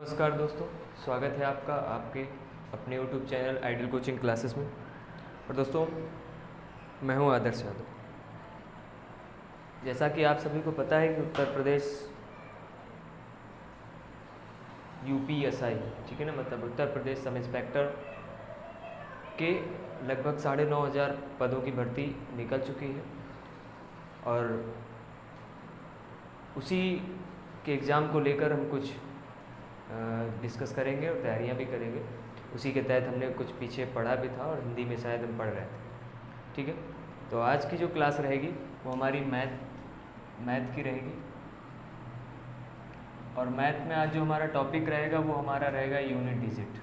नमस्कार दोस्तों, स्वागत है आपका आपके अपने YouTube channel ideal coaching classes में। और दोस्तों, मैं हूं आदर्श यादव। जैसा कि आप सभी को पता है कि उत्तर प्रदेश UPSI, ठीक है ना, मतलब उत्तर प्रदेश सब इंस्पेक्टर के लगभग 9,500 पदों की भर्ती निकल चुकी है और उसी के एग्ज़ाम को लेकर हम कुछ डिस्कस करेंगे और तैयारियां भी करेंगे। उसी के तहत हमने कुछ पीछे पढ़ा भी था और हिंदी में शायद हम पढ़ रहे थे, ठीक है। तो आज की जो क्लास रहेगी वो हमारी मैथ की रहेगी और मैथ में आज जो हमारा टॉपिक रहेगा वो हमारा रहेगा यूनिट डिजिट,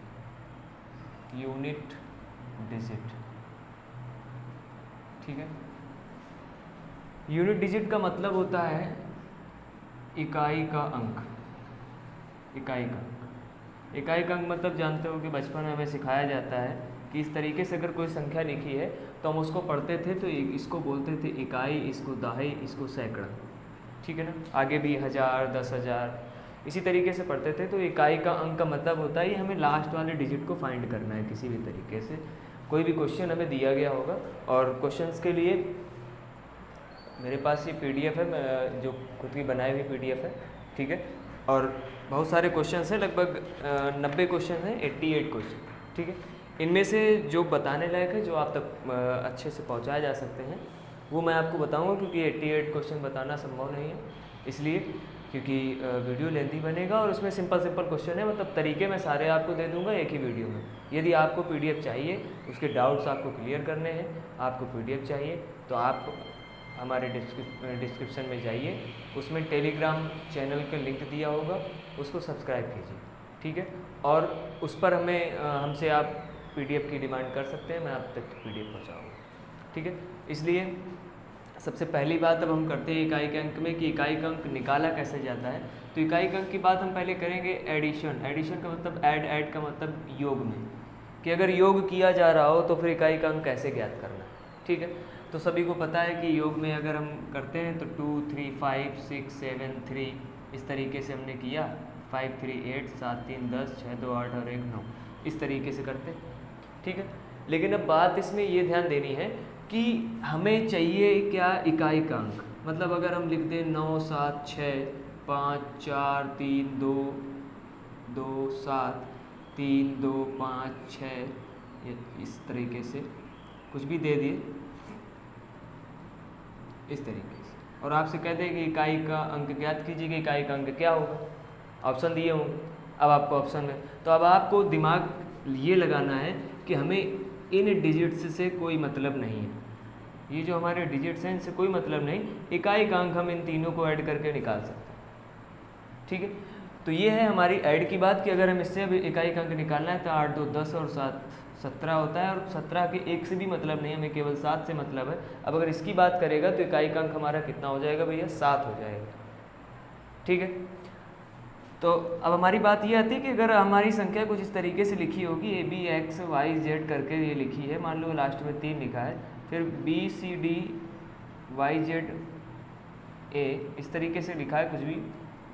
ठीक है। यूनिट डिजिट का मतलब होता है इकाई का अंक। इकाई का अंक मतलब जानते हो कि बचपन में हमें सिखाया जाता है कि इस तरीके से अगर कोई संख्या लिखी है तो हम उसको पढ़ते थे तो इसको बोलते थे इकाई, इसको दहाई, इसको सैकड़ा, ठीक है ना। आगे भी 1000, 10,000 इसी तरीके से पढ़ते थे। तो इकाई का अंक का मतलब होता है हमें लास्ट वाले डिजिट को फाइंड करना है किसी भी तरीके से। कोई भी क्वेश्चन हमें दिया गया होगा और क्वेश्चंस के लिए मेरे पास ये PDF है, जो खुद की बनाई हुई PDF है, ठीक है। और बहुत सारे क्वेश्चन हैं, लगभग 90 क्वेश्चन हैं, 88 क्वेश्चन, ठीक है। इनमें से जो बताने लायक है, जो आप तक अच्छे से पहुंचाए जा सकते हैं, वो मैं आपको बताऊंगा, क्योंकि 88 क्वेश्चन बताना संभव नहीं है, इसलिए क्योंकि वीडियो लेंथी बनेगा और उसमें सिंपल क्वेश्चन है, मतलब तरीके मैं सारे आपको दे दूंगा एक ही वीडियो में। यदि आपको PDF चाहिए, उसके डाउट्स आपको क्लियर करने हैं, आपको PDF चाहिए तो आप हमारे डिस्क्रिप्शन में जाइए, उसमें टेलीग्राम चैनल का लिंक दिया होगा, उसको सब्सक्राइब कीजिए, ठीक है। और उस पर हमसे आप PDF की डिमांड कर सकते हैं, मैं आप तक PDF पहुंचाऊंगा, ठीक है। इसलिए सबसे पहली बात अब हम करते हैं इकाई के अंक में कि इकाई का अंक निकाला कैसे जाता है। तो इकाई का अंक की बात हम पहले करेंगे एडिशन का मतलब ऐड का मतलब योग में, कि अगर योग किया जा रहा हो तो फिर इकाई का अंक कैसे ज्ञात करना, ठीक है। तो सभी को पता है कि योग में अगर हम करते हैं तो 2, 3, 5, 6, 7, 3 इस तरीके से हमने किया, 5, 3, 8, 7, 3, 10, 6, 2, 8 और 1, 9 इस तरीके से करते, ठीक है। लेकिन अब बात इसमें ये ध्यान देनी है कि हमें चाहिए क्या, इकाई का अंक। मतलब अगर हम लिख दें 9, 7, 6, 5, 4, 3, 2, 2, 7, 3, 2, 5, 6 इस तरीके से कुछ भी दे दिए इस तरीके से, और आपसे कह दें कि इकाई का अंक ज्ञात कीजिए कि इकाई का अंक क्या होगा। ऑप्शन दिए होंगे, अब आपको ऑप्शन में, तो अब आपको दिमाग ये लगाना है कि हमें इन डिजिट्स से कोई मतलब नहीं है। ये जो हमारे डिजिट्स हैं इनसे कोई मतलब नहीं, इकाई का अंक हम इन तीनों को ऐड करके निकाल सकते हैं, ठीक है। तो ये है हमारी ऐड की बात कि अगर हम इससे अब इकाई का अंक निकालना है तो 8, 2, 10 और 7, 17 होता है, और 17 के 1 से भी मतलब नहीं, हमें केवल 7 से मतलब है। अब अगर इसकी बात करेगा तो इकाई का अंक हमारा कितना हो जाएगा भैया, 7 हो जाएगा, ठीक है। तो अब हमारी बात ये आती है कि अगर हमारी संख्या कुछ इस तरीके से लिखी होगी, AB X Y Z करके ये लिखी है, मान लो लास्ट में 3 लिखा है, फिर BCD YZ A इस तरीके से लिखा है कुछ भी,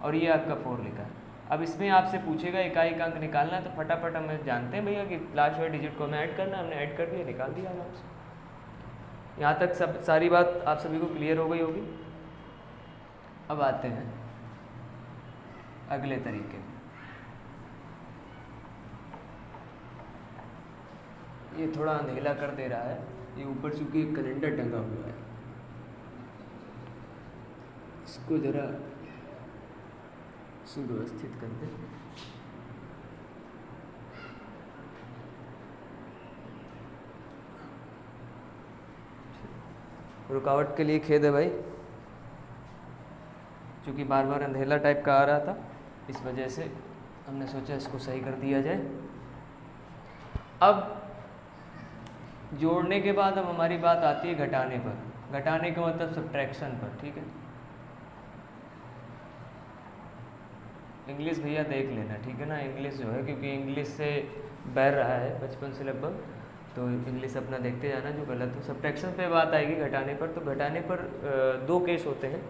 और ये आपका 4 लिखा है। अब इसमें आपसे पूछेगा इकाई का अंक निकालना है, तो फटाफट हम जानते हैं भैया कि लास्ट वाले डिजिट को हमें ऐड करना है, हमने ऐड कर दिया, निकाल दिया आराम से। यहाँ तक सब सारी बात आप सभी को क्लियर हो गई होगी। अब आते हैं अगले तरीके। ये थोड़ा अंधेला कर दे रहा है, ये ऊपर चूंकि कैलेंडर टंगा हुआ है, इसको जरा सुव्यवस्थित कर दे। रुकावट के लिए खेद है भाई, क्योंकि बार बार अंधेला टाइप का आ रहा था, इस वजह से हमने सोचा इसको सही कर दिया जाए। अब जोड़ने के बाद अब हमारी बात आती है घटाने पर। घटाने का मतलब सब्ट्रैक्शन पर, ठीक है। इंग्लिश भैया देख लेना, ठीक है ना। इंग्लिश जो है, क्योंकि इंग्लिश से बहर रहा है बचपन से लगभग, तो इंग्लिश अपना देखते जाना जो गलत हो। सब्ट्रैक्शन पे बात आएगी घटाने पर। तो घटाने पर 2 केस होते हैं।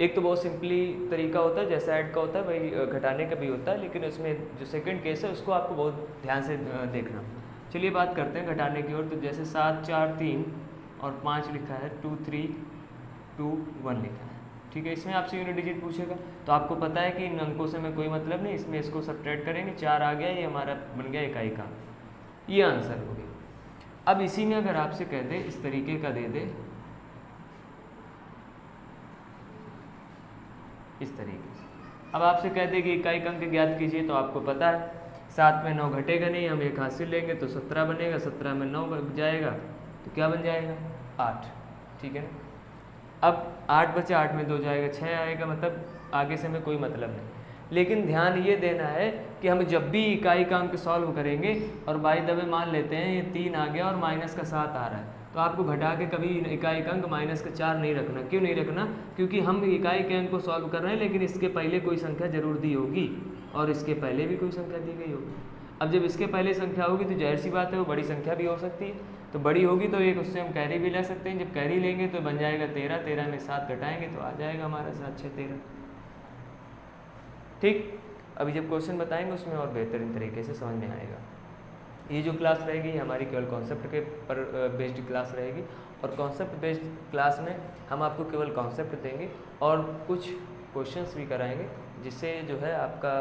एक तो बहुत सिंपली तरीका होता है जैसे ऐड का होता है वही घटाने का भी होता है, लेकिन उसमें जो सेकंड केस है उसको आपको बहुत ध्यान से देखना। चलिए बात करते हैं घटाने की ओर। तो जैसे 7 4 3 और 5 लिखा है, 2 3 2 1 लिखा है, ठीक है। इसमें आपसे यूनिट डिजिट पूछेगा तो आपको पता है कि इन अंकों से हमें कोई मतलब नहीं, इसमें इसको सब्ट्रैक्ट करेंगे, 4 आ गया, ये हमारा बन गया इकाई का, ये आंसर हो गया। अब इसी में अगर आपसे कह दे इस तरीके का दे दे, इस तरीके से, अब आपसे कह दे कि इकाई का अंक ज्ञात कीजिए, तो आपको पता है 7 में 9 घटेगा नहीं, हम एक हासिल लेंगे तो 17 बनेगा, 17 में 9 बच जाएगा तो क्या बन जाएगा 8, ठीक है ना। अब 8 बचे, 8 में 2 जाएगा, 6 आएगा, मतलब आगे से हमें कोई मतलब नहीं। लेकिन ध्यान ये देना है कि हम जब भी इकाई का अंक सॉल्व करेंगे और बाय द वे मान लेते हैं ये 3 आ गया और माइनस का 7 आ रहा है, तो आपको घटा के कभी इकाई का अंक माइनस का 4 नहीं रखना। क्यों नहीं रखना? क्योंकि हम इकाई के अंक को सॉल्व कर रहे हैं, लेकिन इसके पहले कोई संख्या जरूर दी होगी और इसके पहले भी कोई संख्या दी गई होगी। अब जब इसके पहले संख्या होगी तो जाहिर सी बात है वो बड़ी संख्या भी हो सकती है, तो बड़ी होगी तो एक उससे हम कैरी भी ले सकते हैं। जब कैरी लेंगे तो बन जाएगा 13, 13 में 7 घटाएंगे तो आ जाएगा हमारा 7 6 13, ठीक। अभी जब क्वेश्चन बताएंगे उसमें और बेहतरीन तरीके से समझ में आएगा। ये जो क्लास रहेगी हमारी केवल कॉन्सेप्ट के पर बेस्ड क्लास रहेगी, और कॉन्सेप्ट बेस्ड क्लास में हम आपको केवल कॉन्सेप्ट देंगे और कुछ क्वेश्चंस भी कराएंगे, जिससे जो है आपका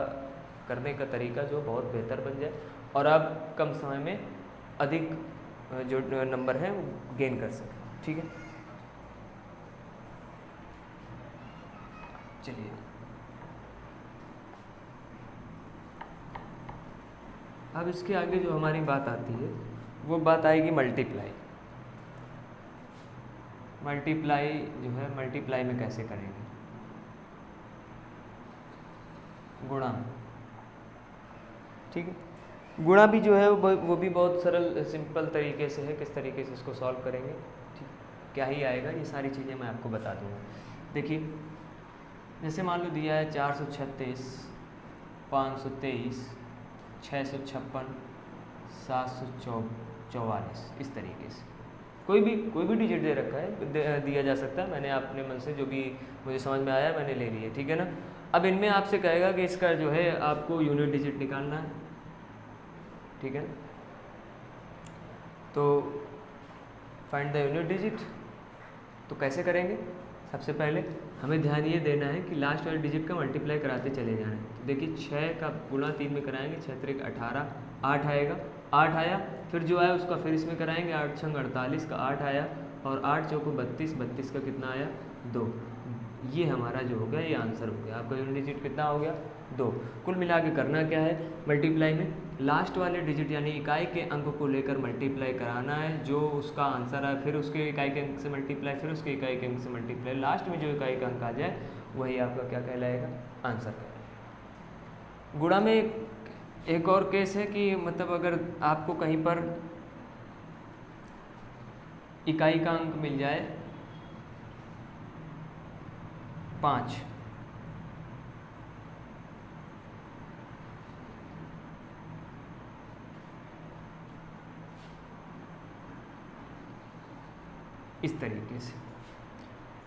करने का तरीका जो बहुत बेहतर बन जाए और आप कम समय में अधिक जो नंबर हैं वो गेन कर सकें, ठीक है। चलिए अब इसके आगे जो हमारी बात आती है वो बात आएगी मल्टीप्लाई। मल्टीप्लाई जो है मल्टीप्लाई में कैसे करेंगे, गुणा, ठीक है। गुणा भी जो है वो भी बहुत सरल सिंपल तरीके से है, किस तरीके से इसको सॉल्व करेंगे, ठीक, क्या ही आएगा, ये सारी चीज़ें मैं आपको बता दूंगा। देखिए जैसे मान लो दिया है 436, 523, 656, 744, इस तरीके से कोई भी डिजिट दे रखा है, दिया जा सकता है। मैंने अपने मन से जो भी मुझे समझ में आया मैंने ले लिया, ठीक है ना। अब इनमें आपसे कहेगा कि इसका जो है आपको यूनिट डिजिट निकालना है, ठीक है। तो फाइंड द यूनिट डिजिट, तो कैसे करेंगे? सबसे पहले हमें ध्यान ये देना है कि लास्ट वाले डिजिट का मल्टीप्लाई कराते चले जाना है। तो देखिए 6 का गुणा 3 में कराएंगे, 6 3 18, 8 आएगा, 8 आया, फिर जो आया उसका फिर इसमें कराएंगे, 8 6 48 का 8 आया, और 8 चौको 32, 32 का कितना आया 2। ये हमारा जो हो गया ये आंसर हो गया। आपका यूनिट डिजिट कितना हो गया 2। कुल मिला के करना क्या है मल्टीप्लाई में, लास्ट वाले डिजिट यानी इकाई के अंक को लेकर मल्टीप्लाई कराना है, जो उसका आंसर है फिर उसके इकाई के अंक से मल्टीप्लाई, फिर उसके इकाई के अंक से मल्टीप्लाई, लास्ट में जो इकाई का अंक आ जाए वही आपका क्या कहलाएगा आंसर कहलाएगा। गुणा में एक और केस है कि मतलब अगर आपको कहीं पर इकाई का अंक मिल जाए 5, इस तरीके से।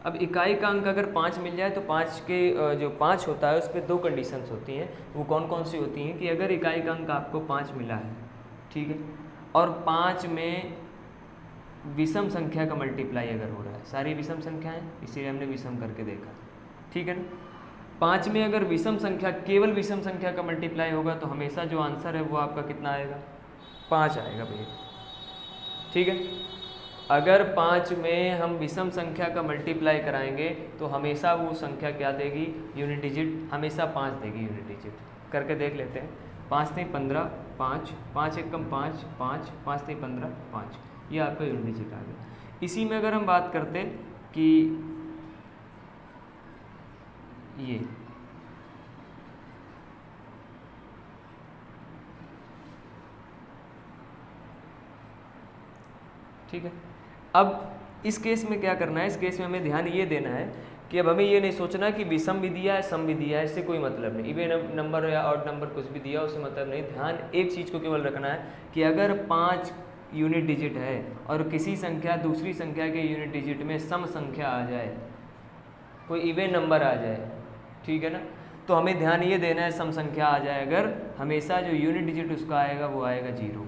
अब इकाई का अंक अगर 5 मिल जाए तो 5 के जो 5 होता है उस पर 2 कंडीशंस होती हैं। वो कौन कौन सी होती हैं कि अगर इकाई का अंक आपको 5 मिला है, ठीक है, और 5 में विषम संख्या का मल्टीप्लाई अगर हो रहा है, सारी विषम संख्याएं इसीलिए हमने विषम करके देखा, ठीक है ना। 5 में अगर विषम संख्या, केवल विषम संख्या का मल्टीप्लाई होगा तो हमेशा जो आंसर है वो आपका कितना आएगा 5 आएगा भैया, ठीक है। अगर 5 में हम विषम संख्या का मल्टीप्लाई कराएंगे तो हमेशा वो संख्या क्या देगी, यूनिट डिजिट हमेशा 5 देगी यूनिट डिजिट। करके देख लेते हैं। 5 3 15, 5 5 1 कम 5 5 5 3 15 5, ये आपका यूनिट डिजिट आ गया। इसी में अगर हम बात करते कि ये ठीक है। अब इस केस में क्या करना है, इस केस में हमें ध्यान ये देना है कि अब हमें ये नहीं सोचना कि विषम भी दिया है सम भी दिया है, इससे कोई मतलब नहीं, इवन नंबर या ऑड नंबर कुछ भी दिया उससे मतलब नहीं। ध्यान एक चीज़ को केवल रखना है कि अगर 5 यूनिट डिजिट है और किसी संख्या दूसरी संख्या के यूनिट डिजिट में सम संख्या आ जाए कोई इवन नंबर आ जाए, ठीक है ना। तो हमें ध्यान ये देना है सम संख्या आ जाए अगर, हमेशा जो यूनिट डिजिट उसका आएगा वो आएगा 0।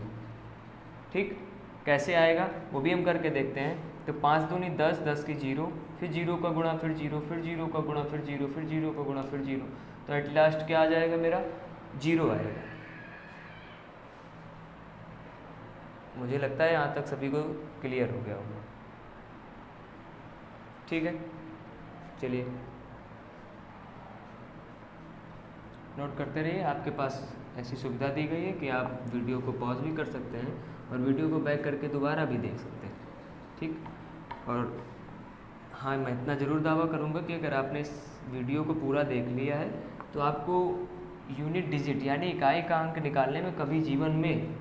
ठीक, कैसे आएगा वो भी हम करके देखते हैं। तो 5 दूनी 10, 10 की 0, फिर 0 का गुणा, फिर 0, फिर 0 का गुणा, फिर 0, फिर 0 का गुणा, फिर 0, तो एट लास्ट क्या आ जाएगा मेरा 0 आएगा। मुझे लगता है यहाँ तक सभी को क्लियर हो गया होगा। ठीक है, चलिए नोट करते रहिए। आपके पास ऐसी सुविधा दी गई है कि आप वीडियो को पॉज भी कर सकते हैं और वीडियो को बैक करके दोबारा भी देख सकते हैं। ठीक, और हाँ, मैं इतना ज़रूर दावा करूँगा कि अगर आपने इस वीडियो को पूरा देख लिया है तो आपको यूनिट डिजिट यानी इकाई का अंक निकालने में कभी जीवन में,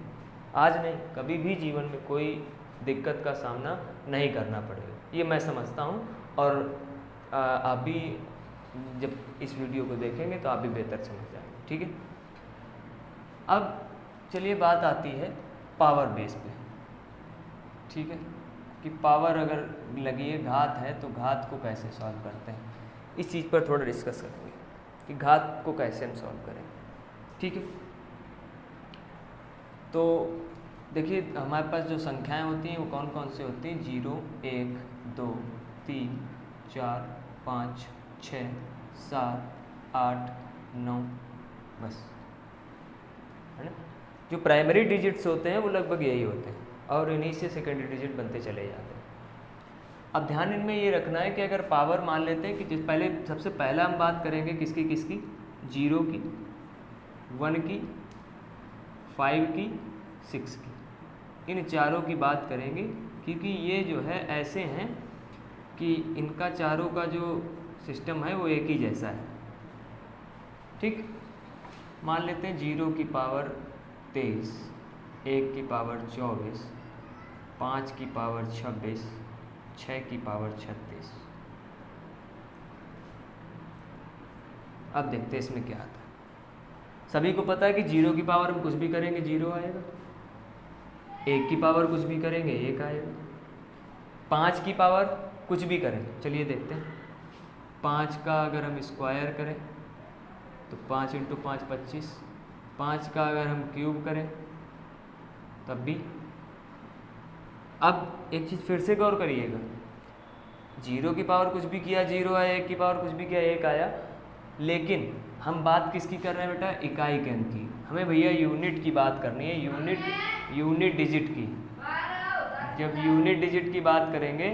आज नहीं कभी भी जीवन में कोई दिक्कत का सामना नहीं करना पड़ेगा, ये मैं समझता हूँ। और आप भी जब इस वीडियो को देखेंगे तो आप भी बेहतर समझ जाएंगे। ठीक है, अब चलिए बात आती है पावर बेस पे। ठीक है, कि पावर अगर लगी है, घात है, तो घात को कैसे सॉल्व करते हैं, इस चीज़ पर थोड़ा डिस्कस करेंगे कि घात को कैसे हम सॉल्व करें। ठीक है, तो देखिए हमारे पास जो संख्याएं होती हैं वो कौन कौन से होती हैं, 0, 1, 2, 3, 4, 5, 6, 7, 8, 9, बस, है ना। जो प्राइमरी डिजिट्स होते हैं वो लगभग यही होते हैं और इन्हीं से सेकेंडरी डिजिट बनते चले जाते हैं। अब ध्यान इनमें ये रखना है कि अगर पावर मान लेते हैं कि पहले सबसे पहला हम बात करेंगे किसकी, 0 की, 1 की, 5 की, 6 की, इन चारों की बात करेंगे क्योंकि ये जो है ऐसे हैं कि इनका चारों का जो सिस्टम है वो एक ही जैसा है। ठीक, मान लेते हैं 0 की पावर 23, 1 की पावर 24, 5 की पावर 26, 6 की पावर 36। अब देखते हैं इसमें क्या आता है। सभी को पता है कि 0 की पावर हम कुछ भी करेंगे 0 आएगा, 1 की पावर कुछ भी करेंगे 1 आएगा, 5 की पावर कुछ भी करें, चलिए देखते हैं। 5 का अगर हम स्क्वायर करें तो 5 × 5 25, 5 का अगर हम क्यूब करें तब भी। अब एक चीज़ फिर से गौर करिएगा, 0 की पावर कुछ भी किया 0 आया, 1 की पावर कुछ भी किया 1 आया, लेकिन हम बात किसकी कर रहे हैं बेटा, इकाई के अंक की। हमें भैया यूनिट की बात करनी है, यूनिट डिजिट की। जब यूनिट डिजिट की बात करेंगे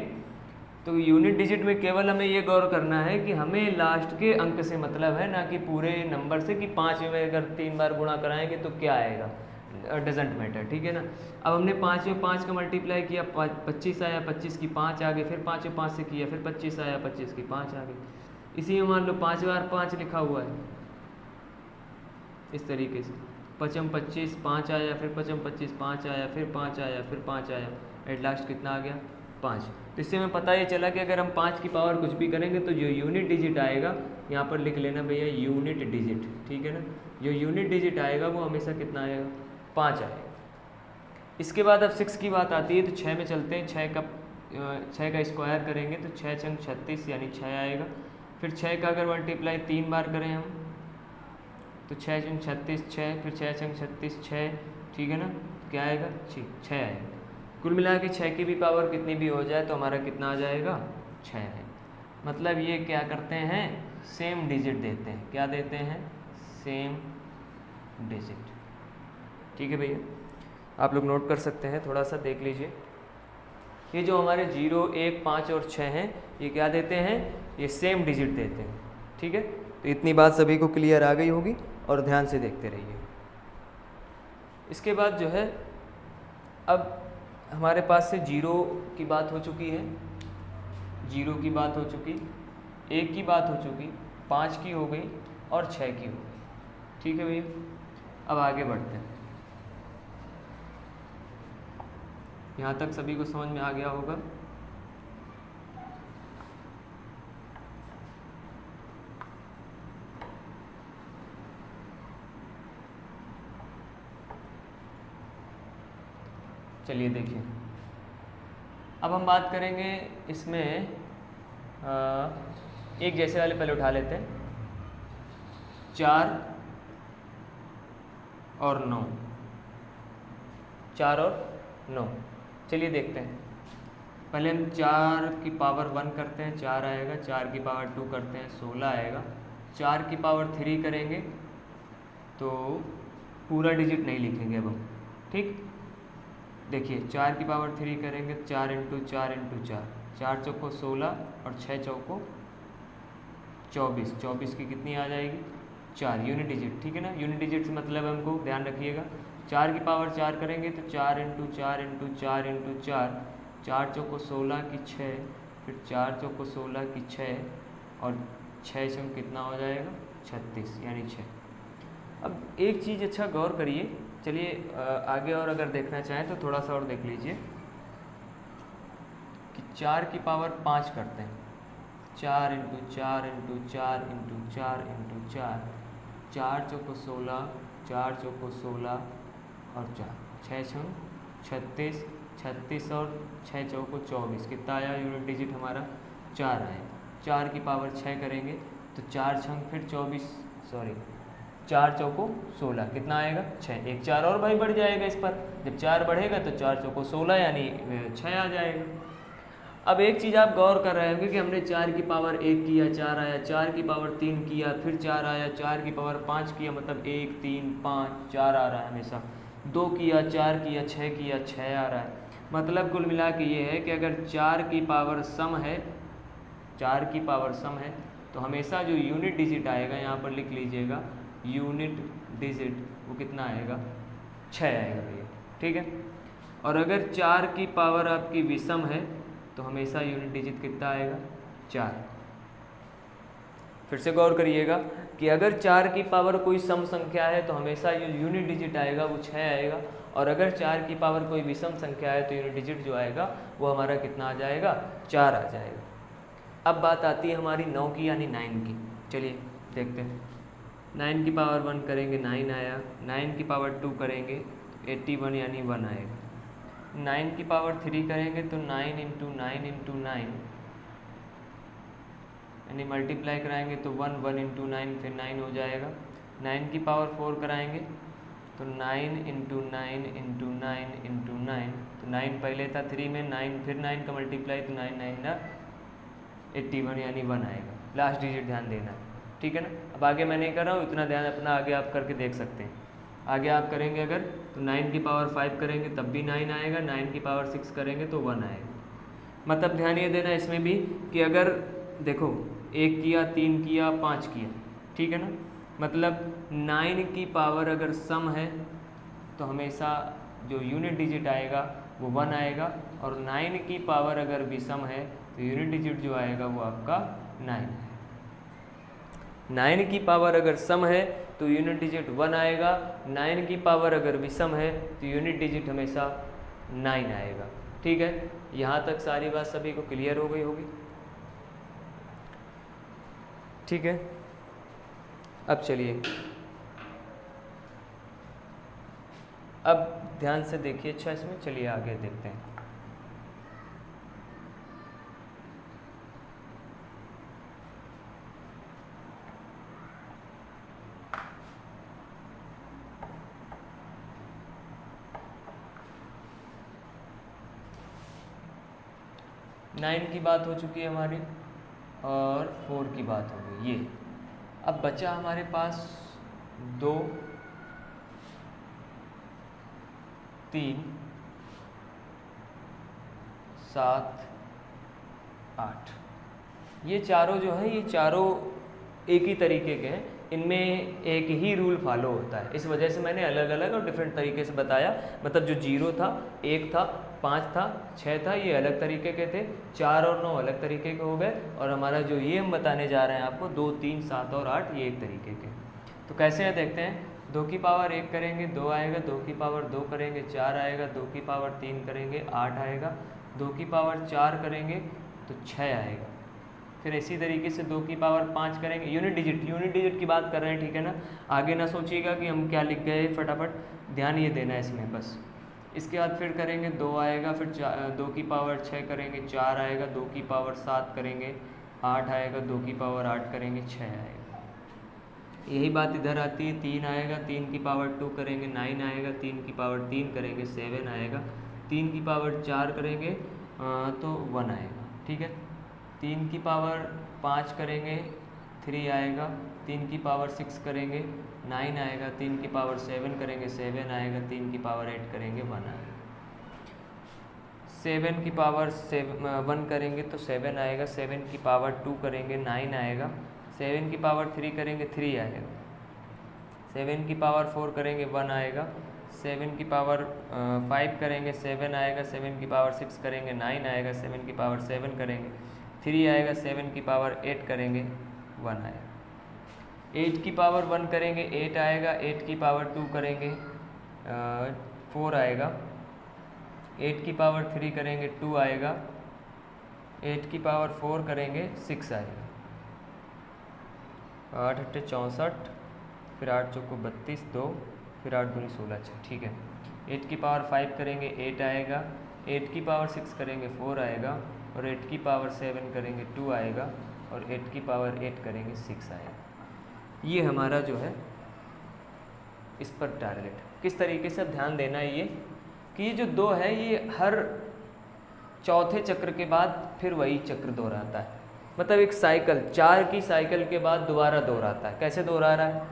तो यूनिट डिजिट में केवल हमें ये गौर करना है कि हमें लास्ट के अंक से मतलब है, ना कि पूरे नंबर से कि 5 में अगर 3 बार गुणा कराएंगे तो क्या आएगा, डजेंट मैटर। ठीक है ना। अब हमने 5 में 5 का मल्टीप्लाई किया, 25 आया, 25 की 5 आ गए, फिर 5 में 5 से किया, फिर 25 आया, 25 की 5 आ गई। इसी में मान लो 5 बार 5 लिखा हुआ है, इस तरीके से 5 में 25 5 आया, फिर 5 में 25 5 आया, फिर 5 आया, फिर 5 आया, एट लास्ट कितना आ गया 5। तो इससे हमें पता ये चला कि अगर हम 5 की पावर कुछ भी करेंगे तो जो यूनिट डिजिट आएगा, यहाँ पर लिख लेना भैया यूनिट डिजिट। ठीक है ना, जो यूनिट डिजिट आएगा वो हमेशा कितना आएगा, 5 आएगा। इसके बाद अब 6 की बात आती है तो 6 में चलते हैं। 6 का स्क्वायर करेंगे तो 6 × 36 यानी 6 आएगा। फिर 6 का अगर मल्टीप्लाई 3 बार करें हम तो 6 × 36 6, फिर 6 × 36 6, ठीक है ना, क्या आएगा 6 आएगा। कुल मिला के 6 की भी पावर कितनी भी हो जाए तो हमारा कितना आ जाएगा 6 है। मतलब ये क्या करते हैं, सेम डिजिट देते हैं। क्या देते हैं, सेम डिजिट। ठीक है भैया, आप लोग नोट कर सकते हैं, थोड़ा सा देख लीजिए। ये जो हमारे 0 1 5 और 6 हैं, ये क्या देते हैं, ये सेम डिजिट देते हैं। ठीक है, तो इतनी बात सभी को क्लियर आ गई होगी और ध्यान से देखते रहिए। इसके बाद जो है, अब हमारे पास से 0 की बात हो चुकी है, 0 की बात हो चुकी, 1 की बात हो चुकी, 5 की हो गई और 6 की हो गई। ठीक है भैया, अब आगे बढ़ते हैं। यहाँ तक सभी को समझ में आ गया होगा। चलिए देखिए, अब हम बात करेंगे इसमें एक जैसे वाले पहले उठा लेते हैं, 4 और 9, 4 और 9। चलिए देखते हैं, पहले हम 4 की पावर 1 करते हैं, 4 आएगा, 4 की पावर 2 करते हैं, 16 आएगा, 4 की पावर 3 करेंगे तो पूरा डिजिट नहीं लिखेंगे अब हम, ठीक। देखिए 4 की पावर 3 करेंगे, 4 इंटू 4 इंटू 4, 4 चौको 16 और 6 चौको 24, 24 की कितनी आ जाएगी 4, यूनिट डिजिट, ठीक है ना। यूनिट डिजिट से मतलब हमको ध्यान रखिएगा, 4 की पावर 4 करेंगे तो 4 इंटू 4 इंटू 4 इंटू 4, 4 चौको 16 की 6, फिर 4 चौको 16 की 6 और 6 से कितना हो जाएगा 36, यानी 6। अब एक चीज़ अच्छा गौर करिए, चलिए आगे और अगर देखना चाहें तो थोड़ा सा और देख लीजिए कि 4 की पावर 5 करते हैं, 4 इंटू 4 इंटू 4 इंटू 4 इंटू 4, 4 चौको 16, 4 चौको 16 और 4, 6 छंग 36, 36 और 6 चौको 24, कितना आया यूनिट डिजिट हमारा 4 आया। 4 की पावर 6 करेंगे तो 4 छंग फिर 24, सॉरी 4 चौको 16, कितना आएगा 6, एक 4 और भाई बढ़ जाएगा इस पर, जब 4 बढ़ेगा तो 4 चौको 16 यानी 6 आ जाएगा। अब एक चीज़ आप गौर कर रहे होंगे कि हमने 4 की पावर 1 किया 4 आया, 4 की पावर 3 किया फिर 4 आया, 4 की पावर 5 किया, मतलब 1 3 5 4 आ रहा है हमेशा, 2 किया 4 किया 6 किया 6 आ रहा है। मतलब कुल मिला के ये है कि अगर 4 की पावर सम है, 4 की पावर सम है तो हमेशा जो यूनिट डिजिट आएगा, यहाँ पर लिख लीजिएगा यूनिट डिजिट, वो कितना आएगा 6 आएगा भैया, ठीक है। और अगर 4 की पावर आपकी विषम है तो हमेशा यूनिट डिजिट कितना आएगा 4। फिर से गौर करिएगा कि अगर 4 की पावर कोई सम संख्या है तो हमेशा जो यूनिट डिजिट आएगा वो 6 आएगा, और अगर 4 की पावर कोई विषम संख्या है तो यूनिट डिजिट जो आएगा वो हमारा कितना आ जाएगा 4 आ जाएगा। अब बात आती है हमारी 9 की यानी 9 की, चलिए देखते हैं। 9 की पावर 1 करेंगे 9 आया, 9 की पावर 2 करेंगे 81 यानी 1 आएगा, 9 की पावर 3 करेंगे तो 9 इंटू 9 इंटू 9 यानी मल्टीप्लाई कराएंगे तो 1 1 इंटू 9 फिर 9 हो जाएगा। 9 की पावर 4 कराएंगे तो 9 इंटू 9 इंटू 9 इंटू 9, तो 9 पहले था 3 में, 9 फिर 9 का मल्टीप्लाई तो 9 9 ना 81 यानी 1 आएगा। लास्ट डिजिट ध्यान देना है, ठीक है ना। अब आगे मैं नहीं कर रहा हूँ, इतना ध्यान अपना आगे आप करके देख सकते हैं। आगे आप करेंगे अगर तो 9 की पावर 5 करेंगे तब भी 9 आएगा, 9 की पावर 6 करेंगे तो 1 आएगा। मतलब ध्यान ये देना इसमें भी कि अगर देखो 1 किया 3 किया 5 किया, ठीक है ना, मतलब 9 की पावर अगर सम है तो हमेशा जो यूनिट डिजिट आएगा वो 1 आएगा, और 9 की पावर अगर विषम है तो यूनिट डिजिट जो आएगा वो आपका 9 है। 9 की पावर अगर सम है तो यूनिट डिजिट 1 आएगा, 9 की पावर अगर विषम है तो यूनिट डिजिट हमेशा 9 आएगा, ठीक है। यहाँ तक सारी बात सभी को क्लियर हो गई होगी, ठीक है। अब चलिए, अब ध्यान से देखिए अच्छा इसमें, चलिए आगे देखते हैं। नाइन की बात हो चुकी है हमारी और 4 की बात हो गई ये। अब बचा हमारे पास 2 3 7 8, ये चारों जो है ये चारों एक ही तरीके के हैं, इनमें एक ही रूल फॉलो होता है। इस वजह से मैंने अलग अलग और डिफरेंट तरीके से बताया। मतलब जो 0 था, 1 था, 5 था, 6 था, ये अलग तरीके के थे, 4 और 9 अलग तरीके के हो गए, और हमारा जो ये हम बताने जा रहे हैं आपको 2 3 7 और 8 ये एक तरीके के। तो कैसे है देखते हैं। 2 की पावर 1 करेंगे 2 आएगा, 2 की पावर 2 करेंगे 4 आएगा, 2 की पावर 3 करेंगे 8 आएगा, 2 की पावर 4 करेंगे तो 6 आएगा। फिर इसी तरीके से 2 की पावर 5 करेंगे, यूनिट डिजिट की बात कर रहे हैं, ठीक है ना। आगे ना सोचिएगा कि हम क्या लिख गए, फटाफट ध्यान ये देना है इसमें बस। इसके बाद फिर करेंगे 2 आएगा, फिर 2 की पावर 6 करेंगे 4 आएगा, 2 की पावर 7 करेंगे 8 आएगा, 2 की पावर 8 करेंगे 6 आएगा। यही बात इधर आती है, 3 आएगा, 3 की पावर 2 करेंगे 9 आएगा, 3 की पावर 3 करेंगे 7 आएगा, 3 की पावर 4 करेंगे तो 1 आएगा। ठीक है, 3 की पावर 5 करेंगे 3 आएगा, 3 की पावर 6 करेंगे 9 आएगा, 3 की पावर 7 करेंगे 7 आएगा, 3 की पावर 8 करेंगे 1 आएगा। 7 की पावर 1 करेंगे तो 7 आएगा, 7 की पावर 2 करेंगे 9 आएगा, 7 की पावर 3 करेंगे 3 आएगा, 7 की पावर 4 करेंगे 1 आएगा, 7 की पावर 5 करेंगे 7 आएगा, 7 की पावर 6 करेंगे 9 आएगा, 7 की पावर 7 करेंगे 3 आएगा, 7 की पावर 8 करेंगे 1 आएगा। 8 की पावर 1 करेंगे 8 आएगा, 8 की पावर 2 करेंगे 4 आएगा, 8 की पावर 3 करेंगे 2 आएगा, 8 की पावर 4 करेंगे 6 आएगा। 8 अट्ठे 64, फिर 8 चौको 32, 2, फिर 8 दूनी 16। ठीक है, 8 की पावर 5 करेंगे 8 आएगा, 8 की पावर 6 करेंगे 4 आएगा, और 8 की पावर 7 करेंगे 2 आएगा, और 8 की पावर 8 करेंगे 6 आएगा। ये हमारा जो है इस पर टारगेट। किस तरीके से ध्यान देना है ये कि ये जो 2 है ये हर चौथे चक्र के बाद फिर वही चक्र दोहराता है। मतलब एक साइकिल, 4 की साइकिल के बाद दोबारा दोहराता है। कैसे दोहरा रहा है?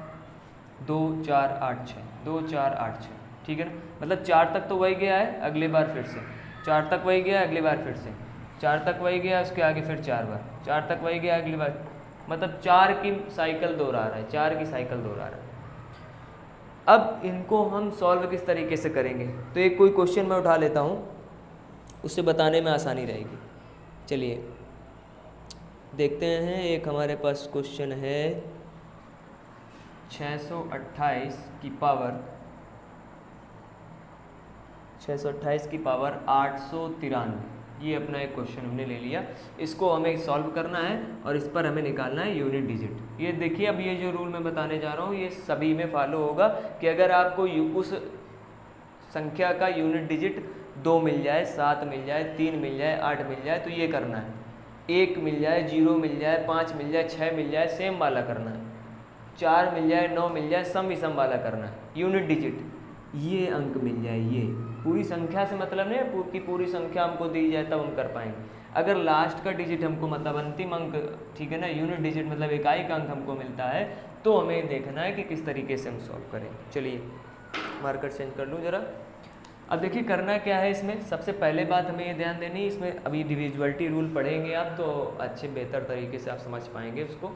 2 4 8 6, 2 4 8 6। ठीक है ना, मतलब 4 तक तो वही गया है, अगले बार फिर से 4 तक वही गया, अगली बार फिर से 4 तक वही गया, उसके आगे फिर 4 बार 4 तक वही गया, अगली बार। मतलब 4 की साइकिल दोहरा रहा है, 4 की साइकिल दोहरा रहा है। अब इनको हम सॉल्व किस तरीके से करेंगे? तो एक कोई क्वेश्चन मैं उठा लेता हूँ, उससे बताने में आसानी रहेगी। चलिए देखते हैं। एक हमारे पास क्वेश्चन है 628 की पावर 893। ये अपना एक क्वेश्चन हमने ले लिया, इसको हमें सॉल्व करना है और इस पर हमें निकालना है यूनिट डिजिट। ये देखिए, अब ये जो रूल मैं बताने जा रहा हूँ ये सभी में फॉलो होगा कि अगर आपको उस संख्या का यूनिट डिजिट 2 मिल जाए, 7 मिल जाए, 3 मिल जाए, 8 मिल जाए तो ये करना है। 1 मिल जाए, 0 मिल जाए, 5 मिल जाए, 6 मिल जाए, सेम वाला करना है। 4 मिल जाए, 9 मिल जाए, सम विषम वाला करना है। यूनिट डिजिट ये अंक मिल जाए, ये पूरी संख्या से मतलब नहीं कि पूरी संख्या हमको दी जाए तब हम कर पाएंगे। अगर लास्ट का डिजिट हमको मतलब अंतिम अंक, ठीक है ना, यूनिट डिजिट मतलब इकाई का अंक हमको मिलता है तो हमें देखना है कि किस तरीके से हम सॉल्व करें। चलिए मार्कर चेंज कर लूँ ज़रा। अब देखिए करना क्या है इसमें। सबसे पहले बात हमें ये ध्यान देनी है, इसमें अभी डिविजिबिलिटी रूल पढ़ेंगे आप तो अच्छे बेहतर तरीके से आप समझ पाएंगे उसको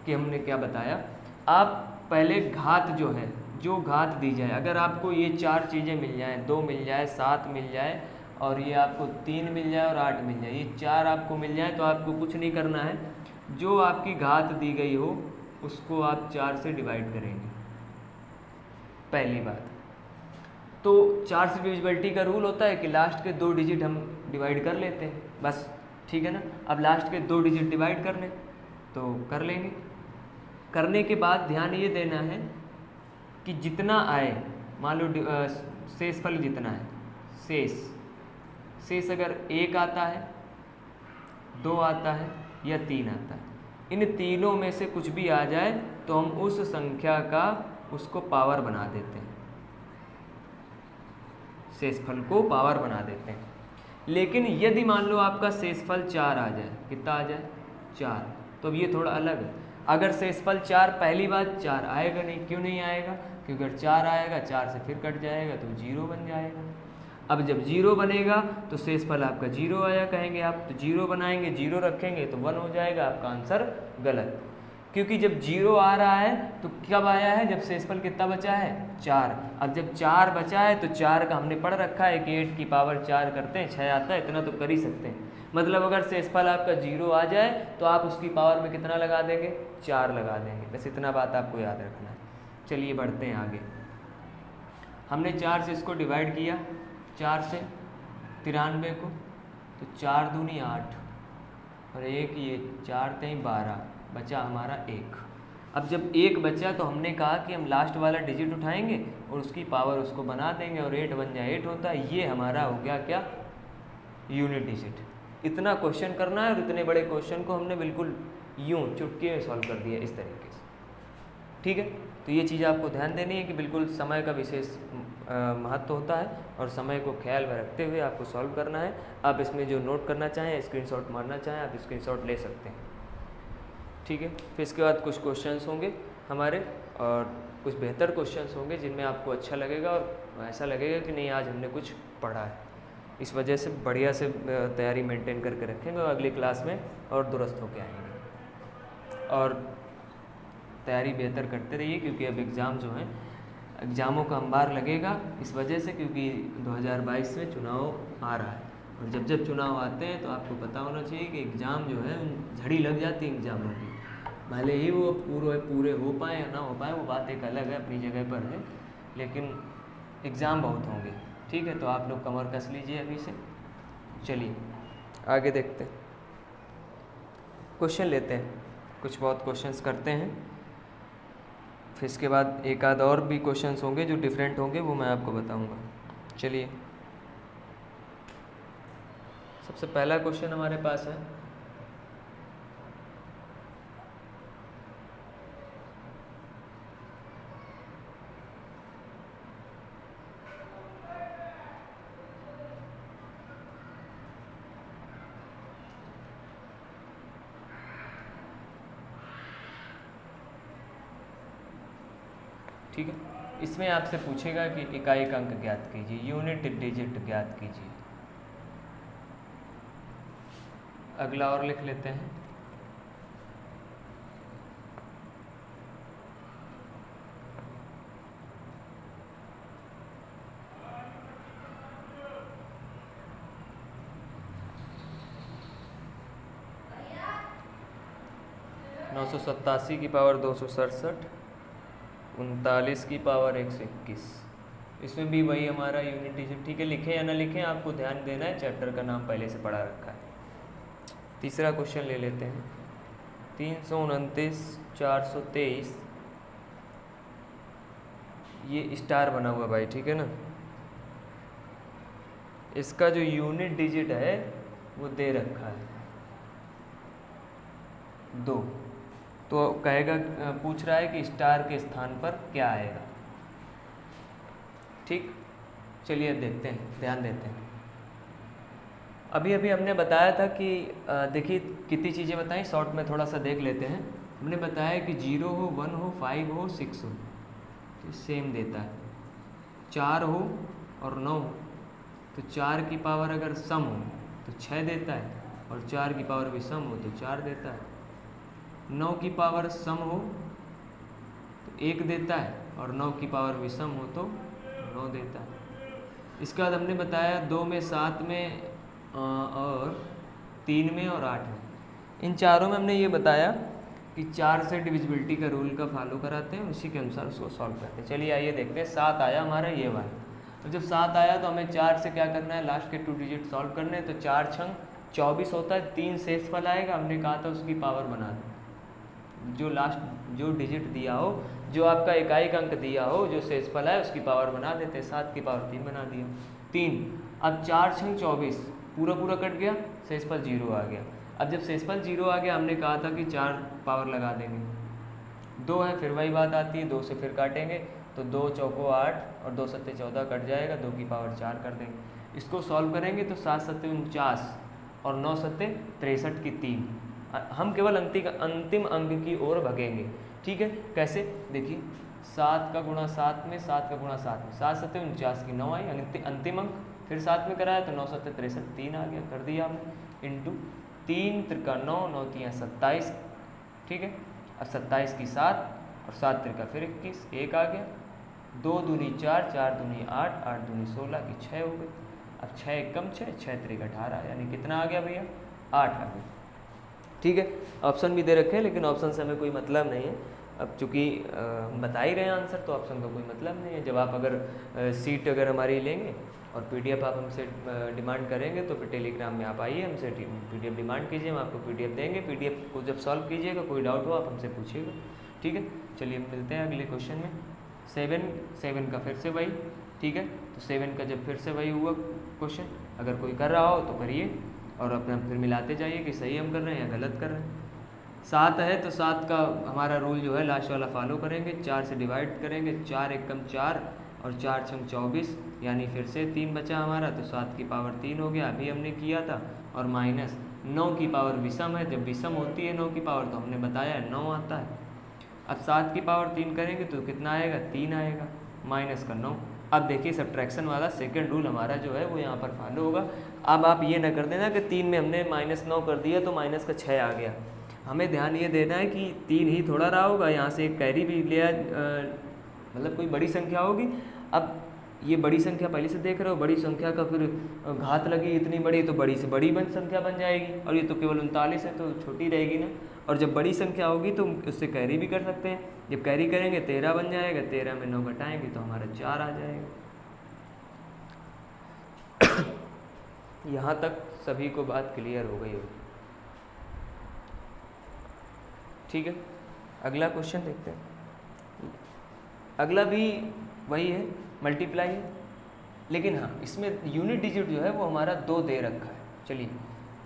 कि हमने क्या बताया। आप पहले घात जो है, जो घात दी जाए, अगर आपको ये 4 चीज़ें मिल जाएं, 2 मिल जाए, 7 मिल जाए और ये आपको 3 मिल जाए और 8 मिल जाए, ये 4 आपको मिल जाए तो आपको कुछ नहीं करना है। जो आपकी घात दी गई हो उसको आप 4 से डिवाइड करेंगे, पहली बात। तो 4 से डिविजिबिलिटी का रूल होता है कि लास्ट के 2 डिजिट हम डिवाइड कर लेते हैं बस, ठीक है ना। अब लास्ट के 2 डिजिट डिवाइड कर लें तो कर लेंगे। करने के बाद ध्यान ये देना है कि जितना आए, मान लो शेषफल जितना है, शेष अगर 1 आता है, 2 आता है या 3 आता है, इन तीनों में से कुछ भी आ जाए तो हम उस संख्या का उसको पावर बना देते हैं, शेषफल को पावर बना देते हैं। लेकिन यदि मान लो आपका शेषफल 4 आ जाए, कितना आ जाए 4, तो अब ये थोड़ा अलग है। अगर शेषफल 4, पहली बात 4 आएगा नहीं, क्यों नहीं आएगा? क्योंकि अगर 4 आएगा 4 से फिर कट जाएगा तो 0 बन जाएगा। अब जब 0 बनेगा तो शेषफल आपका 0 आया कहेंगे आप, तो 0 बनाएंगे, 0 रखेंगे तो 1 हो जाएगा, आपका आंसर गलत। क्योंकि जब 0 आ रहा है तो कब आया है? जब शेषफल कितना बचा है? 4। अब जब 4 बचा है तो 4 का हमने पढ़ रखा है कि 8 की पावर 4 करते हैं 6 आता है, इतना तो कर ही सकते हैं। मतलब अगर शेषफल आपका 0 आ जाए तो आप उसकी पावर में कितना लगा देंगे? 4 लगा देंगे। बस इतना बात आपको याद रखना है। चलिए बढ़ते हैं आगे। हमने 4 से इसको डिवाइड किया, 4 से 93 को, तो 4 दूनी 8 और 1 ये 4 3 12, बचा हमारा 1। अब जब 1 बचा तो हमने कहा कि हम लास्ट वाला डिजिट उठाएंगे और उसकी पावर उसको बना देंगे और 8 बन जाए 8 होता है। ये हमारा हो गया क्या? Unit digit. इतना क्वेश्चन करना है और इतने बड़े क्वेश्चन को हमने बिल्कुल यूँ चुटकी में सॉल्व कर दिया इस तरीके से। ठीक है, तो ये चीज़ आपको ध्यान देनी है कि बिल्कुल समय का विशेष महत्व होता है और समय को ख्याल में रखते हुए आपको सॉल्व करना है। आप इसमें जो नोट करना चाहें, स्क्रीनशॉट मारना चाहें, आप स्क्रीनशॉट ले सकते हैं। ठीक है, फिर इसके बाद कुछ क्वेश्चंस होंगे हमारे और कुछ बेहतर क्वेश्चंस होंगे जिनमें आपको अच्छा लगेगा और ऐसा लगेगा कि नहीं आज हमने कुछ पढ़ा है। इस वजह से बढ़िया से तैयारी मेंटेन करके रखेंगे और अगली क्लास में और दुरुस्त होके आएंगे। और तैयारी बेहतर करते रहिए क्योंकि अब एग्ज़ाम जो हैं, एग्ज़ामों का अंबार लगेगा इस वजह से क्योंकि 2022 में चुनाव आ रहा है और जब जब चुनाव आते हैं तो आपको पता होना चाहिए कि एग्ज़ाम जो है झड़ी लग जाती है एग्ज़ामों की। भले ही वो पूरे हो पाए या ना हो पाए, वो बात एक अलग है, अपनी जगह पर है, लेकिन एग्ज़ाम बहुत होंगे। ठीक है, तो आप लोग कमर कस लीजिए अभी से। चलिए आगे देखते हैं, क्वेश्चन लेते हैं, कुछ बहुत क्वेश्चंस करते हैं, फिर इसके बाद एक आध और भी क्वेश्चंस होंगे जो डिफरेंट होंगे, वो मैं आपको बताऊंगा। चलिए, सबसे पहला क्वेश्चन हमारे पास है, ठीक है, इसमें आपसे पूछेगा कि इकाई का अंक ज्ञात कीजिए, यूनिट डिजिट ज्ञात कीजिए। अगला और लिख लेते हैं, नौ सौ सत्तासी की पावर 267, 39 की पावर 121। इसमें भी वही हमारा यूनिट डिजिट। ठीक है, लिखें या ना लिखें आपको ध्यान देना है, चैप्टर का नाम पहले से पढ़ा रखा है। तीसरा क्वेश्चन ले लेते हैं, 329 423, ये स्टार बना हुआ भाई, ठीक है ना। इसका जो यूनिट डिजिट है वो दे रखा है 2, तो कहेगा, पूछ रहा है कि स्टार के स्थान पर क्या आएगा। ठीक, चलिए देखते हैं, ध्यान देते हैं। अभी अभी हमने बताया था कि देखिए कितनी चीज़ें बताई, शॉर्ट में थोड़ा सा देख लेते हैं। हमने बताया कि 0 हो, 1 हो, 5 हो, 6 हो, तो सेम देता है। 4 हो और 9 हो, तो 4 की पावर अगर सम हो तो 6 देता है, और 4 की पावर भी सम हो तो 4 देता है। 9 की पावर सम हो तो 1 देता है, और 9 की पावर भी सम हो तो 9 देता है। इसके बाद हमने बताया 2 में, 7 में और 3 में और 8 में। इन चारों में हमने ये बताया कि 4 से डिविजिबिलिटी का रूल का फॉलो कराते हैं, उसी के अनुसार उसको सॉल्व करते हैं। चलिए आइए देखते हैं। 7 आया हमारा, ये वाला। तो जब 7 आया तो हमें 4 से क्या करना है, लास्ट के 2 डिजिट सॉल्व करने हैं। तो 4 छंग 24 होता है, 3 शेषफल आएगा, हमने कहा था उसकी पावर बना दो। जो लास्ट जो डिजिट दिया हो, जो आपका इकाई का अंक दिया हो, जो शेषफल है उसकी पावर बना देते हैं। 7 की पावर 3 बना दिया, 3। अब 4 छंग 24 पूरा पूरा कट गया, शेषफल 0 आ गया। अब जब शेषफल 0 आ गया, हमने कहा था कि 4 पावर लगा देंगे। 2 है, फिर वही बात आती है, 2 से फिर काटेंगे तो 2 चौको 8 और 2 सत्ते 14 कट जाएगा, 2 की पावर 4 कर देंगे। इसको सॉल्व करेंगे तो 7 सत्ते 49 और 9 सत्ते 63 की 3। हम केवल अंतिम अंक की ओर भगेंगे। ठीक है, कैसे देखिए, 7 का गुणा 7 में, 7 का गुणा 7 में, 7 सत्ते 49 की 9 आई, अंतिम अंक। फिर 7 में कराया तो 9 सत्ते 63 3 आ गया, कर दिया हमने, इंटू 3 त्रिका 9, 9 3 27। ठीक है, अब 27 की 7 और 7 त्रिका फिर 21, 1 आ गया। 2 दूनी 4, 4 दूनी 8, 8 दूनी 16 की 6 हो गई। अब 6 एकम 6, 6 त्रिक 18, यानी कितना आ गया भैया, 8 आ गया। ठीक है, ऑप्शन भी दे रखे हैं, लेकिन ऑप्शन से हमें कोई मतलब नहीं है। अब चूँकि हम बता ही रहे हैं आंसर, तो ऑप्शन का कोई मतलब नहीं है। जब आप अगर सीट अगर हमारी लेंगे और PDF आप हमसे डिमांड करेंगे तो फिर टेलीग्राम में आप आइए, हमसे PDF डिमांड कीजिए, हम आपको PDF देंगे। PDF को जब सॉल्व कीजिएगा, कोई डाउट हो आप हमसे पूछिएगा। ठीक है, चलिए मिलते हैं अगले क्वेश्चन में। 7 का फिर से वही। ठीक है, तो 7 का जब फिर से वही हुआ क्वेश्चन, अगर कोई कर रहा हो तो करिए, और अपना फिर मिलाते जाइए कि सही हम कर रहे हैं या गलत कर रहे हैं। 7 है तो 7 का हमारा रूल जो है लास्ट वाला फॉलो करेंगे, 4 से डिवाइड करेंगे, 4 एकम 4 और 4 छंग 24, यानी फिर से 3 बचा हमारा, तो 7 की पावर 3 हो गया, अभी हमने किया था। और माइनस 9 की पावर विषम है, जब विषम होती है 9 की पावर तो हमने बताया 9 आता है। अब 7 की पावर 3 करेंगे तो कितना आएगा, 3 आएगा, माइनस का 9। अब देखिए सब्ट्रैक्शन वाला सेकंड रूल हमारा जो है वो यहाँ पर फॉलो होगा। अब आप ये ना कर देना कि 3 में हमने -9 कर दिया तो माइनस का 6 आ गया। हमें ध्यान ये देना है कि 3 ही थोड़ा रहा होगा, यहाँ से एक कैरी भी लिया, मतलब कोई बड़ी संख्या होगी। अब ये बड़ी संख्या पहले से देख रहे हो, बड़ी संख्या का फिर घात लगी इतनी बड़ी तो बड़ी से बड़ी संख्या बन जाएगी, और ये तो केवल 39 है तो छोटी रहेगी ना। और जब बड़ी संख्या होगी तो उससे कैरी भी कर सकते हैं, जब कैरी करेंगे 13 बन जाएगा, 13 में 9 घटाएंगे तो हमारा 4 आ जाएगा। यहाँ तक सभी को बात क्लियर हो गई होगी, ठीक है। अगला क्वेश्चन देखते हैं। अगला भी वही है, मल्टीप्लाई है, लेकिन हाँ इसमें यूनिट डिजिट जो है वो हमारा 2 दे रखा है। चलिए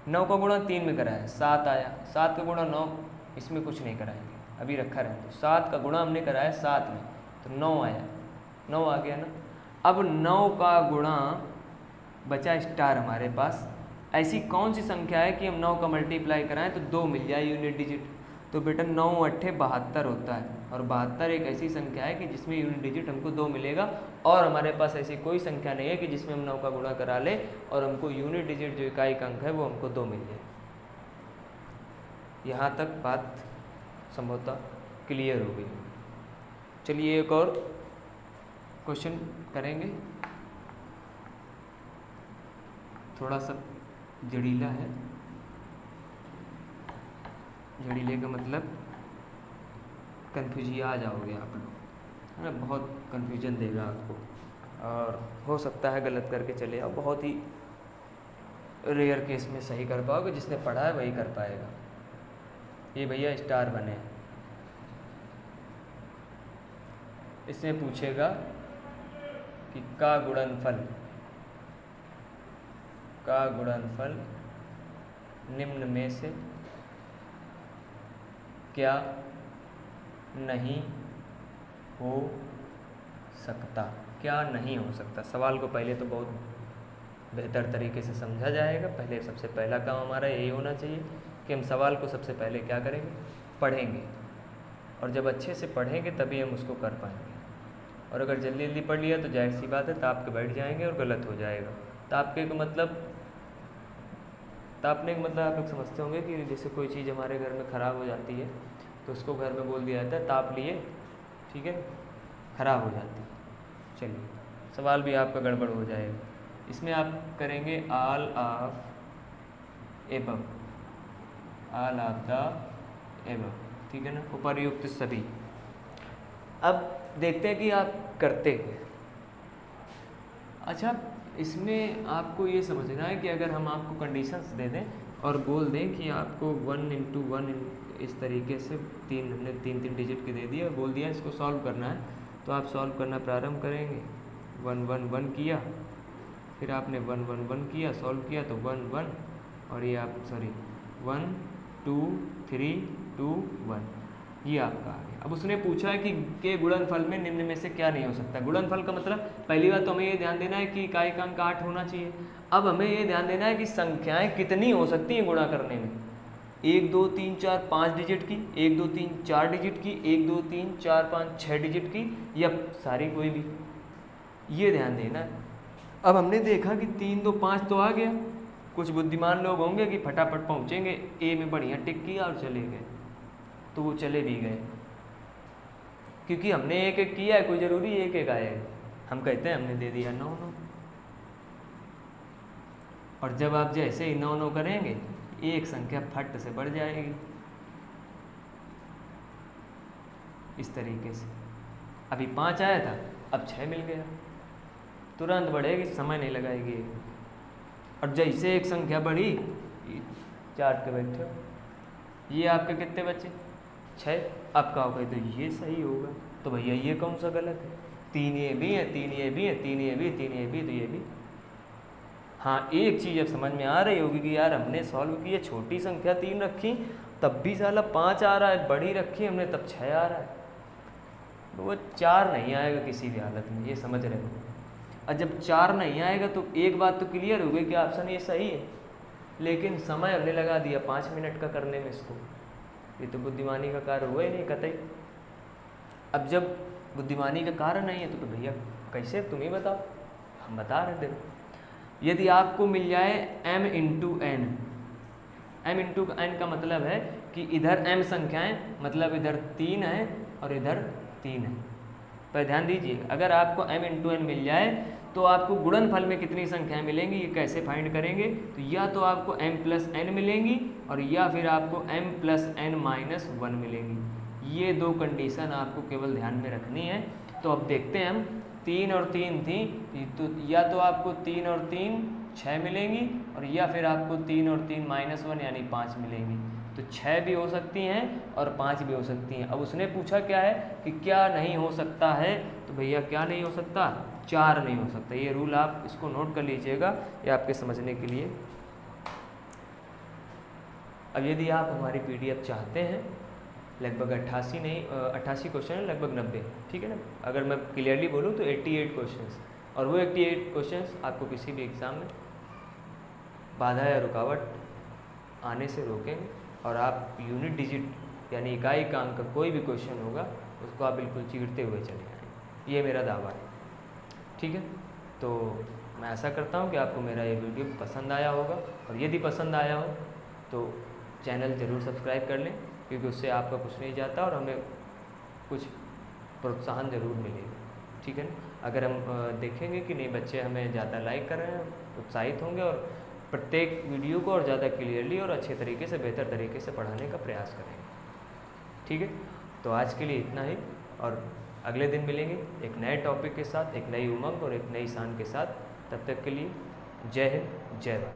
9 का गुणा 3 में करा है, 7 आया, 7 का गुणा 9, इसमें कुछ नहीं कराएंगे, अभी रखा रहे। तो 7 का गुणा हमने करा है 7 में, तो 9 आया, 9 आ गया ना। अब 9 का गुणा बचा स्टार हमारे पास। ऐसी कौन सी संख्या है कि हम 9 का मल्टीप्लाई कराएं तो 2 मिल जाए यूनिट डिजिट? तो बेटा 9 8 72 होता है, और 72 एक ऐसी संख्या है कि जिसमें यूनिट डिजिट हमको 2 मिलेगा, और हमारे पास ऐसी कोई संख्या नहीं है कि जिसमें हम 9 का गुणा करा ले और हमको यूनिट डिजिट जो इकाई का अंक है वो हमको 2 मिल जाए। यहाँ तक बात संभवतः क्लियर हो गई। चलिए एक और क्वेश्चन करेंगे, थोड़ा सा जड़ीला है। जड़ीले का मतलब कन्फ्यूजिया आ जाओगे आप लोग, है ना, बहुत कन्फ्यूजन देगा आपको, और हो सकता है गलत करके चले आओ। बहुत ही रेयर केस में सही कर पाओगे, जिसने पढ़ा है वही कर पाएगा। ये भैया स्टार बने, इसमें पूछेगा कि का गुणनफल निम्न में से क्या नहीं हो सकता। क्या नहीं हो सकता, सवाल को पहले तो बहुत बेहतर तरीके से समझा जाएगा। पहले सबसे पहला काम हमारा यही होना चाहिए कि हम सवाल को सबसे पहले क्या करेंगे, पढ़ेंगे, और जब अच्छे से पढ़ेंगे तभी हम उसको कर पाएंगे। और अगर जल्दी जल्दी पढ़ लिया तो जाहिर सी बात है ताप के बैठ जाएंगे और गलत हो जाएगा। तापने का मतलब आप लोग समझते होंगे कि जैसे कोई चीज़ हमारे घर में ख़राब हो जाती है तो उसको घर में बोल दिया जाता है ताप लिए, ठीक है, ख़राब हो जाती है। चलिए सवाल भी आपका गड़बड़ हो जाएगा। इसमें आप करेंगे ऑल ऑफ द एबव, ठीक है ना, उपर्युक्त सभी। अब देखते हैं कि आप करते हैं। अच्छा, इसमें आपको ये समझना है कि अगर हम आपको कंडीशंस दे दें और बोल दें कि आपको 1 × 1 इस तरीके से हमने तीन डिजिट के दे दिया, बोल दिया इसको सॉल्व करना है, तो आप सॉल्व करना प्रारंभ करेंगे। 1 1 1 किया, फिर आपने 1 1 1 किया, सॉल्व किया तो 1 1, और ये आप 1 2 3 2 1, ये आपका आ गया। अब उसने पूछा है कि गुणनफल में निम्न में से क्या नहीं हो सकता। गुणनफल का मतलब पहली बात तो हमें ये ध्यान देना है कि इकाई का अंक 8 होना चाहिए। अब हमें ये ध्यान देना है कि संख्याएं कितनी हो सकती हैं गुणा करने में, 1 2 3 4 5 डिजिट की, 1 2 3 4 डिजिट की, 1 2 3 4 5 6 डिजिट की, या सारी कोई भी, ये ध्यान देना है। अब हमने देखा कि 3 2 5 तो आ गया। कुछ बुद्धिमान लोग होंगे कि फटाफट पहुँचेंगे, ए में बढ़िया टिक किया और चले गए, तो वो चले भी गए, क्योंकि हमने एक एक किया है, कोई ज़रूरी एक एक आएगा। हम कहते हैं हमने दे दिया 9 9, और जब आप जैसे ही 9 9 करेंगे एक संख्या फट से बढ़ जाएगी इस तरीके से। अभी 5 आया था, अब 6 मिल गया, तुरंत बढ़ेगी, समय नहीं लगाएगी। और जैसे एक संख्या बढ़ी, चार्ट के बैठे, ये आपके कितने बचे, 6। अब कहोगे तो ये सही होगा, तो भैया ये कौन सा गलत है, 3 ये भी है, 3 ये भी है, 3 ये भी, 3 ये भी, तो ये भी। हाँ, एक चीज़ अब समझ में आ रही होगी कि यार हमने सॉल्व की है, छोटी संख्या 3 रखी तब भी साला 5 आ रहा है, बड़ी रखी हमने तब 6 आ रहा है, तो वो 4 नहीं आएगा किसी भी हालत में, ये समझ रहे हो। और जब 4 नहीं आएगा तो एक बात तो क्लियर हो गई कि ऑप्शन ये सही है, लेकिन समय हमने लगा दिया 5 मिनट का करने में इसको, ये तो बुद्धिमानी का कार्य हुआ ही नहीं कतई। अब जब बुद्धिमानी का कार्य नहीं है तो भैया कैसे, तुम ही बताओ, हम बता रहे थे। यदि आपको मिल जाए m into N, m into N का मतलब है कि इधर m संख्याएं, मतलब इधर 3 है और इधर 3 है। पर ध्यान दीजिए, अगर आपको m इंटू एन मिल जाए तो आपको गुणनफल में कितनी संख्याएं मिलेंगी, ये कैसे फाइंड करेंगे, तो या तो आपको m प्लस एन मिलेंगी और या फिर आपको m प्लस एन माइनस 1 मिलेंगी। ये दो कंडीशन आपको केवल ध्यान में रखनी है। तो अब देखते हैं हम, 3 और 3 थी, तो या तो आपको 3 और 3 6 मिलेंगी और या फिर आपको 3 और 3 माइनस 1 यानी 5 मिलेंगी। तो 6 भी हो सकती हैं और 5 भी हो सकती हैं। अब उसने पूछा क्या है कि क्या नहीं हो सकता है, तो भैया क्या नहीं हो सकता, 4 नहीं हो सकता। ये रूल आप इसको नोट कर लीजिएगा, ये आपके समझने के लिए। अब यदि आप हमारी PDF चाहते हैं, लगभग 88 क्वेश्चन है, लगभग 90, ठीक है ना। अगर मैं क्लियरली बोलूँ तो 88 क्वेश्चंस, और वो 88 क्वेश्चंस आपको किसी भी एग्ज़ाम में बाधा या रुकावट आने से रोकेंगे और आप यूनिट डिजिट यानी इकाई का अंक का कोई भी क्वेश्चन होगा उसको आप बिल्कुल चीरते हुए चले आएंगे, ये मेरा दावा है, ठीक है। तो मैं आशा करता हूँ कि आपको मेरा ये वीडियो पसंद आया होगा, और यदि पसंद आया हो तो चैनल ज़रूर सब्सक्राइब कर लें, क्योंकि उससे आपका कुछ नहीं जाता और हमें कुछ प्रोत्साहन ज़रूर मिलेगा, ठीक है ना। अगर हम देखेंगे कि नहीं बच्चे हमें ज़्यादा लाइक कर रहे हैं, उत्साहित होंगे और प्रत्येक वीडियो को और ज़्यादा क्लियरली और अच्छे तरीके से, बेहतर तरीके से पढ़ाने का प्रयास करेंगे, ठीक है। तो आज के लिए इतना ही, और अगले दिन मिलेंगे एक नए टॉपिक के साथ, एक नई उमंग और एक नई शान के साथ। तब तक के लिए जय हिंद, जय भारत।